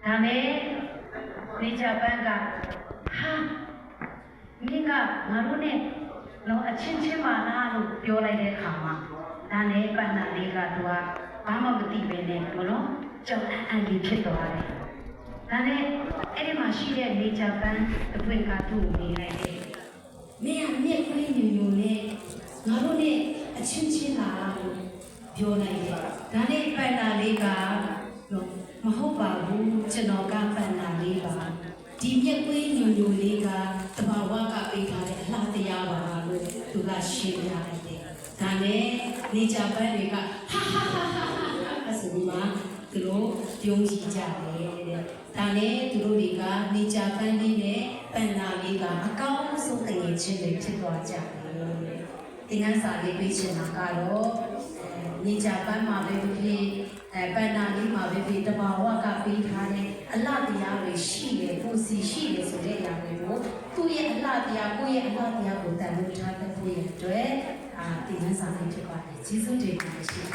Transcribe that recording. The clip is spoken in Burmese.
ဒါနဲ့နေကြပန်းကဟာမင်းကငါတို့နဲ့တော့အချင်းချင်းပါလားလို့ပြောလိုက်တဲ့အခါမှာဒါနဲ့ပန်းနာလေးကသူကဘာမှမသိပဲနဲ့ဘလို့ကြောက်အံ့လေးဖြစ်သွားတယ်ဒါနဲ့အဲ့ဒီမှာရှိတဲ့နေကြပန်းတစ်ပွင့်ကသူ့ကိုနေလိုက်တယ်မင်းကမြက်ကလေးညူညူနဲ့ငါတို့နဲ့အချင်းချင်းလားလို့ပြောလိုက်တယ်ဒါနဲ့ပန်းနာလေးကမဟုတ်ပါဘူးကျွန်တော်ကပန်းနာလေးပါဒီမြက်ကွေးညိုညိုလေးကတဘာဝကပေးထားတဲ့အလှတရားပါလို့သူကရှင်းပြလိုက်တယ်။ဒါနဲ့နေကြပန်းတွေကဟာဟာဟာဟာအဆိုဒီမှာသူတို့ပြုံးကြည့်ကြတယ်တဲ့။ဒါနဲ့သူတို့တွေကနေကြပန်းလေးနဲ့ပန်းနာလေးကအကောင်းဆုံးတငယ်ချင်းတွေဖြစ်သွားကြတယ်။သင်ခန်းစာလေးပေးချင်တာကတော့နေကြပန်းမှာပဲဖြစ်ပန်းနာလေးမှာပဲဖြစ်တဘာဝကပေးထားတဲ့အလှတရားတွေရှိတယ်ကိုစီရှိတယ်ဆိုတဲ့အရာတွေကိုသူ့ရဲ့အလှတရားကိုယ့်ရဲ့အလှတရားကိုတန်ဖိုးထားတဲ့ဖို့ရတဲ့သင်ခန်းစာလေးဖြစ်ပါတယ်ကျေးဇူးတင်ပါတယ်ရှင်